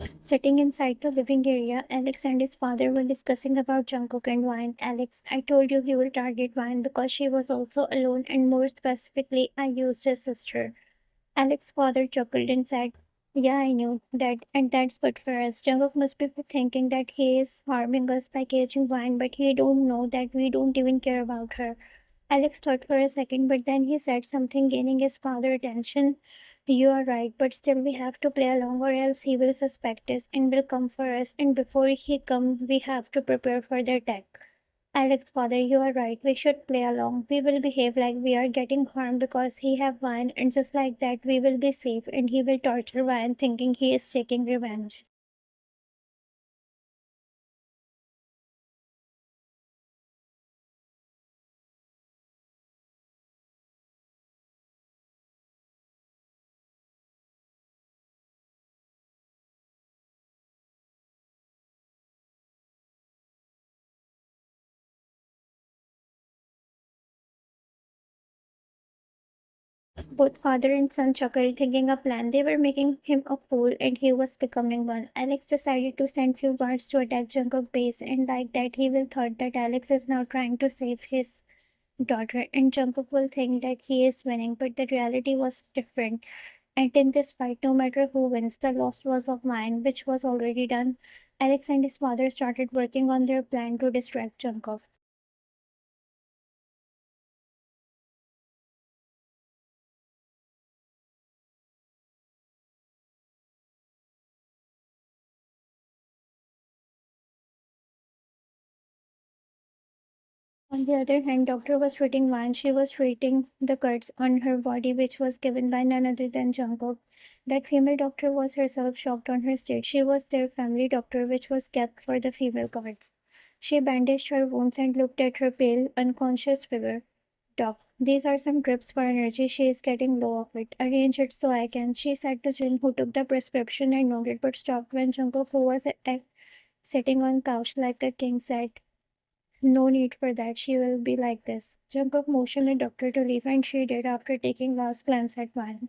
Sitting inside the living area, Alex and his father were discussing about Jungkook and Wine. Alex, I told you he will target Wine because she was also alone, and more specifically, I used his sister. Alex's father chuckled and said, yeah, I knew that, and that's good for us. Jungkook must be thinking that he is harming us by catching Wine, but he don't know that we don't even care about her. Alex thought for a second, but then he said something, gaining his father's attention. You are right, but still we have to play along or else he will suspect us and will come for us, and before he come, we have to prepare for the attack. Alex, father, you are right. We should play along. We will behave like we are getting harmed because he have wine, and just like that, we will be safe, and he will torture Ryan thinking he is taking revenge. Both father and son chuckled, thinking a plan. They were making him a fool, and he was becoming one. Alex decided to send few guards to attack Jungkook base, and like that, he will thought that Alex is now trying to save his daughter, and Jungkook will think that he is winning. But the reality was different. And in this fight, no matter who wins, the loss was of mine, which was already done. Alex and his father started working on their plan to distract Jungkook. On the other hand, doctor was treating Van. She was treating the cuts on her body, which was given by none other than Jungkook. That female doctor was herself shocked on her state. She was their family doctor, which was kept for the female guards. She bandaged her wounds and looked at her pale, unconscious figure. Doc, these are some drips for energy. She is getting low of it. Arrange it so I can. She said to Jin, who took the prescription and nodded, but stopped when Jungkook, who was sitting on couch like a king, said, no need for that. She will be like this. Jungkook motioned the doctor to leave, and she did after taking last glance at Van.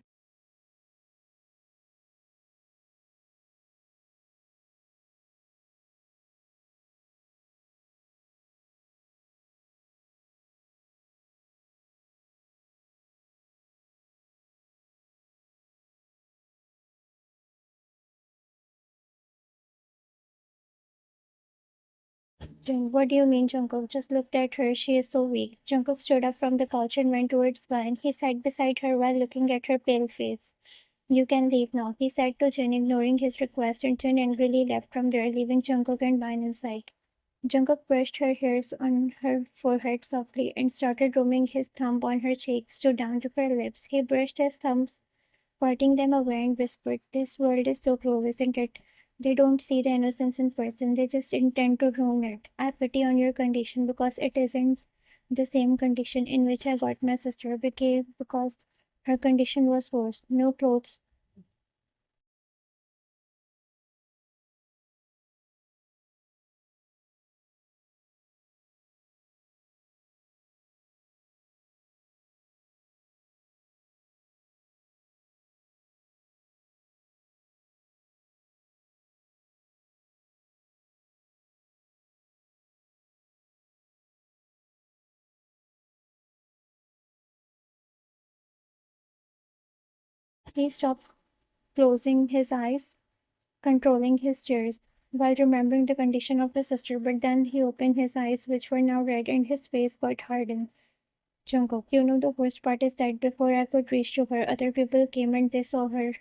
Jin, what do you mean, Jungkook? Just looked at her. She is so weak. Jungkook stood up from the couch and went towards Van. He sat beside her while looking at her pale face. You can leave now, he said to Jin, ignoring his request, and Jin angrily left from there, leaving Jungkook and Van inside. Jungkook brushed her hairs on her forehead softly and started roaming his thumb on her cheeks to down to her lips. He brushed his thumbs, parting them away, and whispered, this world is so cruel, isn't it? They don't see the innocence in person, they just intend to ruin it. I pity on your condition because it isn't the same condition in which I got my sister because her condition was worse. No clothes. He stopped, closing his eyes, controlling his tears, while remembering the condition of his sister, but then he opened his eyes, which were now red, and his face got hardened. Jungkook, you know the worst part is that before I could reach to her, other people came and they saw her.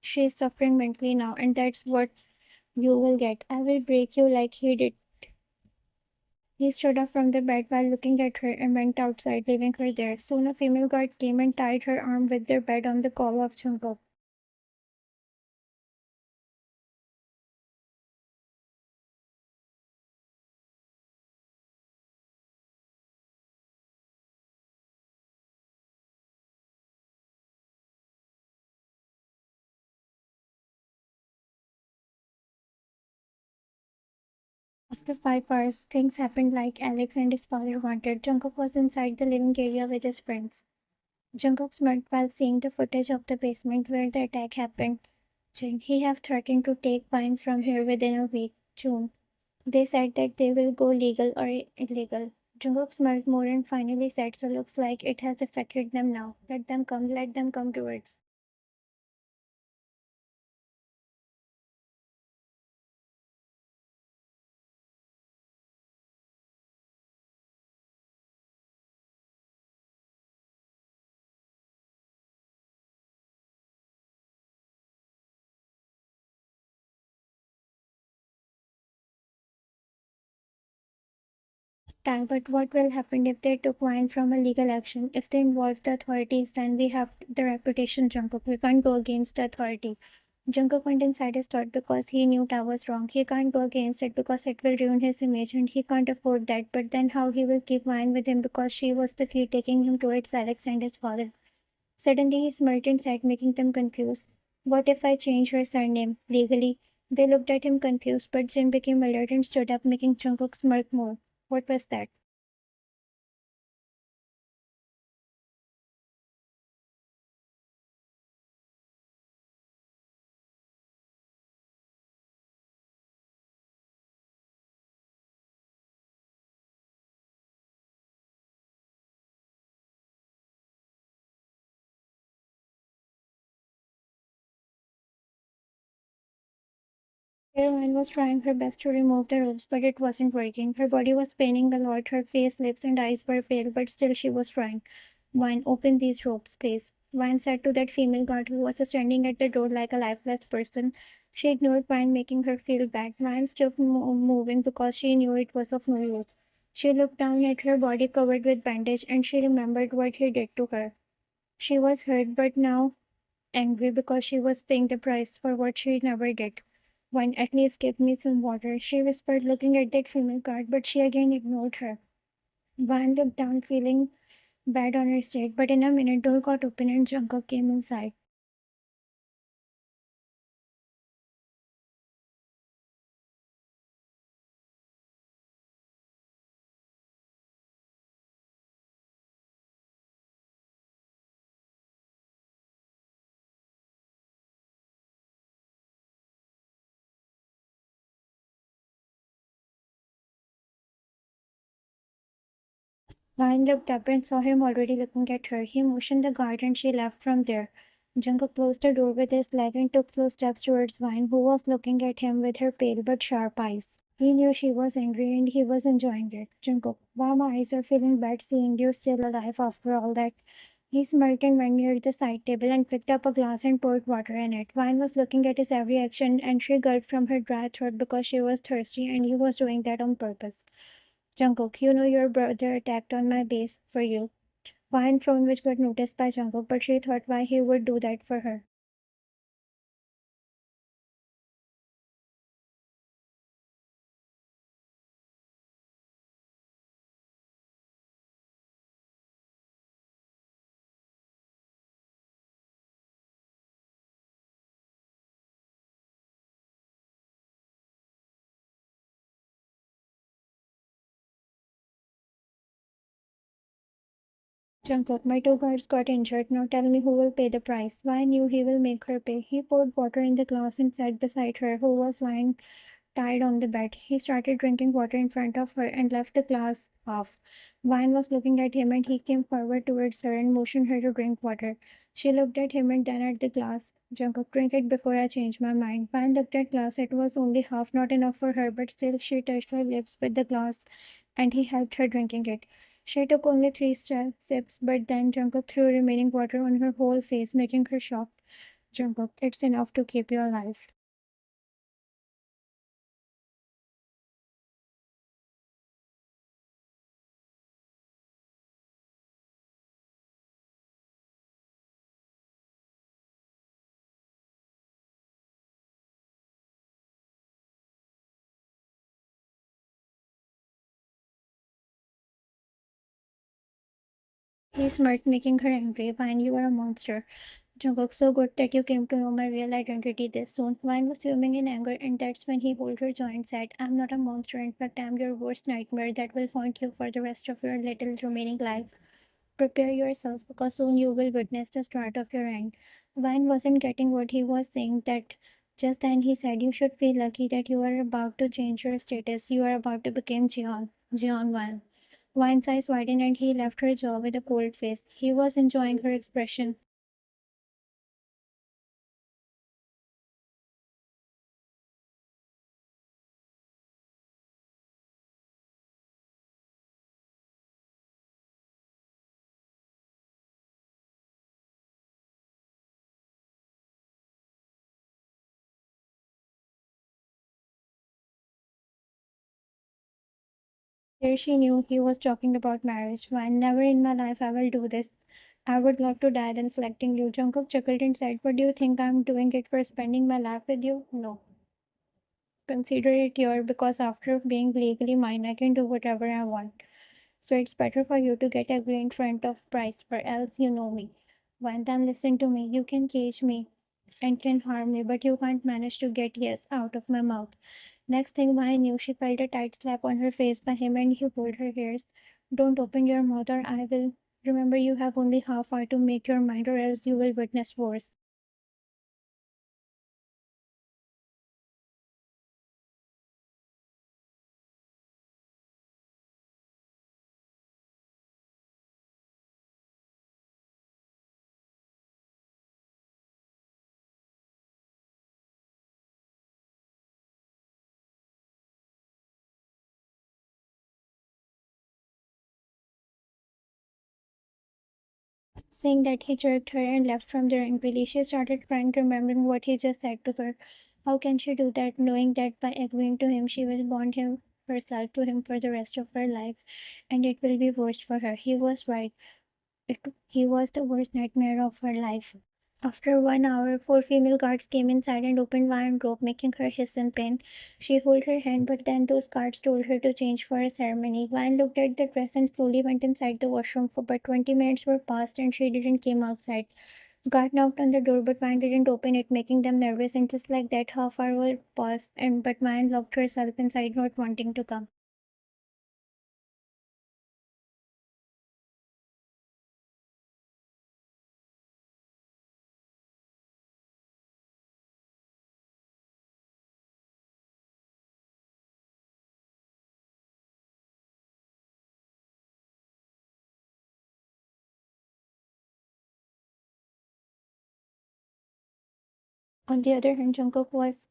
She is suffering mentally now, and that's what you will get. I will break you like he did. He stood up from the bed while looking at her and went outside, leaving her there. Soon a female guard came and tied her arm with their bed on the collar of Jungkook. After 5 hours, things happened like Alex and his father wanted. Jungkook was inside the living area with his friends. Jungkook smirked while seeing the footage of the basement where the attack happened. Jane, he have threatened to take wine from here within a week. June. They said that they will go legal or illegal. Jungkook smiled more and finally said, so looks like it has affected them now. Let them come towards. Tang, but what will happen if they took wine from a legal action? If they involve the authorities, then we have the reputation Jungkook. We can't go against the authority. Jungkook went inside his thought because he knew Ta was wrong. He can't go against it because it will ruin his image and he can't afford that. But then how he will keep wine with him because she was the key taking him towards Alex and his father. Suddenly he smirked and said, making them confused. What if I change her surname legally? They looked at him confused, but Jin became alert and stood up, making Jungkook smirk more. What was that? Caroline was trying her best to remove the ropes, but it wasn't working. Her body was paining a lot, her face, lips, and eyes were pale, but still she was trying. Vine, open these ropes, please. Vine said to that female guard who was standing at the door like a lifeless person. She ignored Vine, making her feel bad. Vine stopped moving because she knew it was of no use. She looked down at her body covered with bandage and she remembered what he did to her. She was hurt, but now angry because she was paying the price for what she never did. One, at least give me some water, she whispered, looking at that female guard, but she again ignored her. Van looked down, feeling bad on her state, but in a minute, door got open and Jungkook came inside. Van looked up and saw him already looking at her. He motioned the guard and she left from there. Jungkook closed the door with his leg and took slow steps towards Vine, who was looking at him with her pale but sharp eyes. He knew she was angry and he was enjoying it. Jungkook, wow, my eyes are feeling bad seeing you still alive after all that. He smirked and went near the side table and picked up a glass and poured water in it. Vine was looking at his every action and she gulped from her dry throat because she was thirsty and he was doing that on purpose. Jungkook, you know your brother attacked on my base for you. Vine frowned which got noticed by Jungkook, but she thought why he would do that for her. Jungkook, my two guards got injured. Now tell me who will pay the price. Vi knew he will make her pay. He poured water in the glass and sat beside her, who was lying tied on the bed. He started drinking water in front of her and left the glass off. Vine was looking at him and he came forward towards her and motioned her to drink water. She looked at him and then at the glass. Jungkook, drink it before I change my mind. Vine looked at glass. It was only half, not enough for her, but still she touched her lips with the glass and he helped her drinking it. She took only three sips, but then Jungkook threw remaining water on her whole face, making her shocked. Jungkook, it's enough to keep you alive. He smirked, making her angry. Vine, you are a monster. Jungkook, so good that you came to know my real identity this soon. Vine was fuming in anger, and that's when he pulled her jaw and said, I'm not a monster. In fact, I'm your worst nightmare that will haunt you for the rest of your little remaining life. Prepare yourself because soon you will witness the start of your end. Vine wasn't getting what he was saying that just then he said, "You should feel lucky that you are about to change your status. You are about to become Jeon. Jeon Vine." Vine's eyes widened and he left her jaw with a cold face. He was enjoying her expression. There she knew he was talking about marriage. Vine, never in my life I will do this. I would love to die than selecting you. Jungkook chuckled and said, "What do you think I'm doing it for spending my life with you? No. Consider it your because after being legally mine, I can do whatever I want. So it's better for you to get agree in front of Price, or else you know me. One time listen to me, you can cage me and can harm me, but you can't manage to get yes out of my mouth." Next thing I knew, she felt a tight slap on her face by him and he pulled her hairs. "Don't open your mouth or I will. Remember, you have only half hour to make your mind or else you will witness worse." Saying that, he jerked her and left from there angrily. She started crying, remembering what he just said to her. How can she do that, knowing that by agreeing to him, she will bond him herself to him for the rest of her life, and it will be worst for her. He was right. He was the worst nightmare of her life. After 1 hour, four female guards came inside and opened one rope, making her hiss in pain. She held her hand, but then those guards told her to change for a ceremony. Vine looked at the dress and slowly went inside the washroom. But 20 minutes were passed and she didn't came outside. Guard knocked on the door, but Vine didn't open it, making them nervous. And just like that, half hour passed, and but Vine locked herself inside, not wanting to come. On the other hand, Jungkook was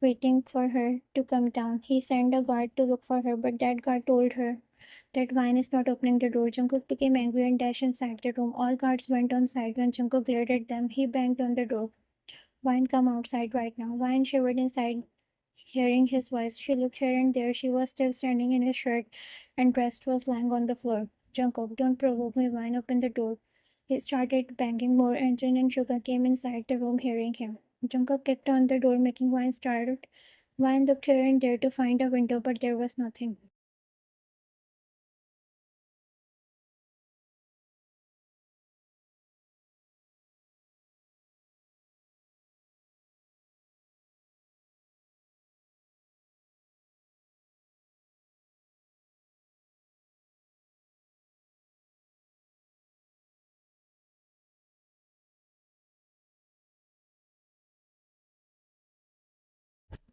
waiting for her to come down. He sent a guard to look for her, but that guard told her that Vine is not opening the door. Jungkook became angry and dashed inside the room. All guards went on side. When Jungkook glared at them, he banged on the door. "Vine, come outside right now." Vine shivered inside, hearing his voice. She looked here and there. She was still standing in his shirt, and rest was lying on the floor. "Jungkook, don't provoke me." Vine, open the door." He started banging more, and Jin and Suga came inside the room, hearing him. Jungkook kicked on the door, making Vine startled. Vine looked here and there to find a window, but there was nothing.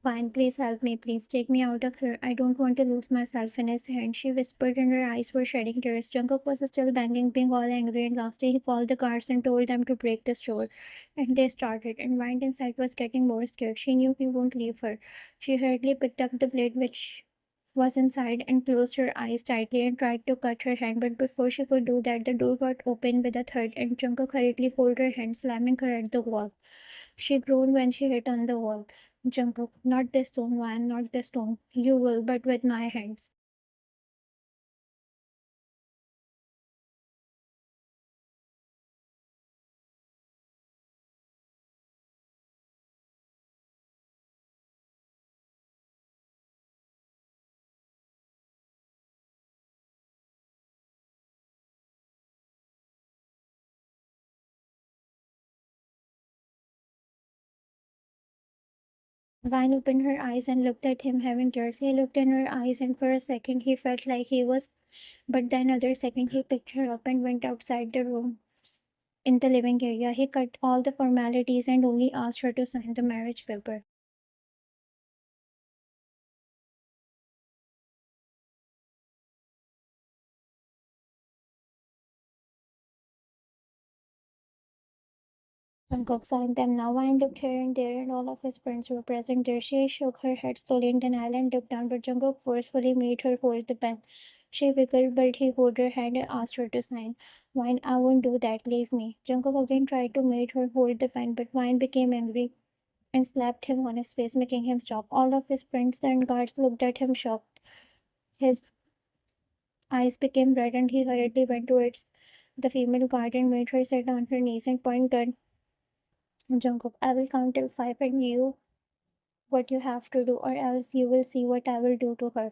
"Fine, please help me. Please take me out of here. I don't want to lose myself in his hand," she whispered, and her eyes were shedding tears. Jungkook was still banging, being all angry, and lastly he called the guards and told them to break the door. And they started, and Wind inside was getting more scared. She knew he won't leave her. She hurriedly picked up the blade which was inside and closed her eyes tightly and tried to cut her hand, but before she could do that, the door got open with a thud, and Jungkook hurriedly pulled her hand, slamming her at the wall. She groaned when she hit on the wall. "Jungkook, not this stone, Van, not this stone. You will, but with my hands." Vine opened her eyes and looked at him, having tears. He looked in her eyes, and for a second he felt like he was, but then other second he picked her up and went outside the room. In the living area, he cut all the formalities and only asked her to sign the marriage paper. Jungkook signed them. Now Vine looked here and there, and all of his friends were present there. She shook her head slowly in denial and looked down, but Jungkook forcefully made her hold the pen. She wiggled, but he held her hand and asked her to sign. Vine, I won't do that. Leave me. Jungkook again tried to make her hold the pen, but Vine became angry and slapped him on his face, making him stop. All of his friends and guards looked at him shocked. His eyes became red, and he hurriedly went towards the female guard and made her sit on her knees and point gun. Jungkook, I will count till 5 and you what you have to do, or else you will see what I will do to her.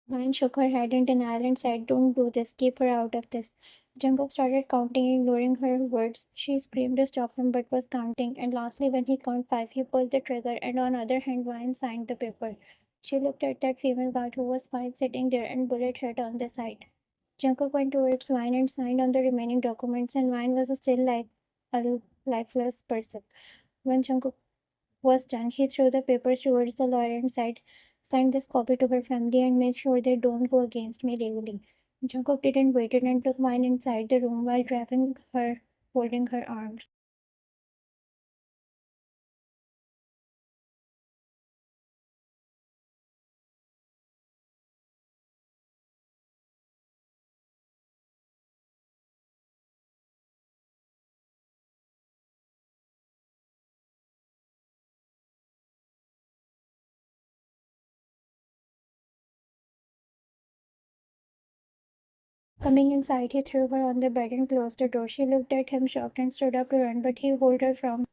Ryan shook her head in denial and said, don't do this, keep her out of this. Jungkook started counting, ignoring her words. She screamed to stop him but was counting, and lastly, when he counted 5, he pulled the trigger, and on the other hand, Ryan signed the paper. She looked at that female guard who was fine sitting there and bullet head on the side. Jungkook went towards Ryan and signed on the remaining documents, and Ryan was still like a lifeless person. When Jungkook was done, he threw the papers towards the lawyer and said, send this copy to her family and make sure they don't go against me legally. Jungkook didn't wait and took mine inside the room while grabbing her, holding her arms. Coming inside, he threw her on the bed and closed the door. She looked at him shocked and stood up to run, but he held her from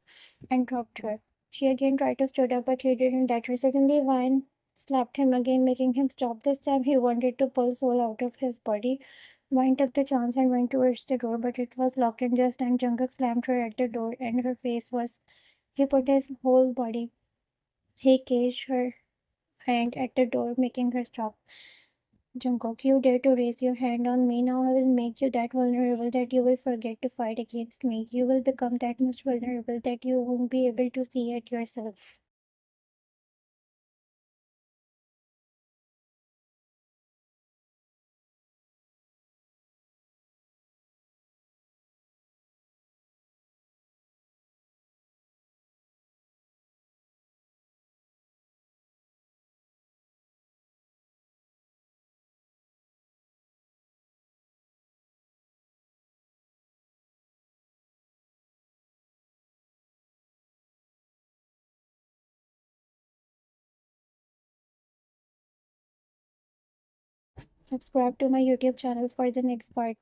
and dropped her. She again tried to stand up, but he didn't let her. Suddenly, Vine slapped him again, making him stop. This time, he wanted to pull Soul out of his body. Vine took the chance and went towards the door, but it was locked, and just then Jungkook slammed her at the door, and her face was. He put his whole body. He caged her hand at the door, making her stop. Jungkook, you dare to raise your hand on me. Now I will make you that vulnerable that you will forget to fight against me. You will become that much vulnerable that you won't be able to see it yourself. Subscribe to my YouTube channel for the next part.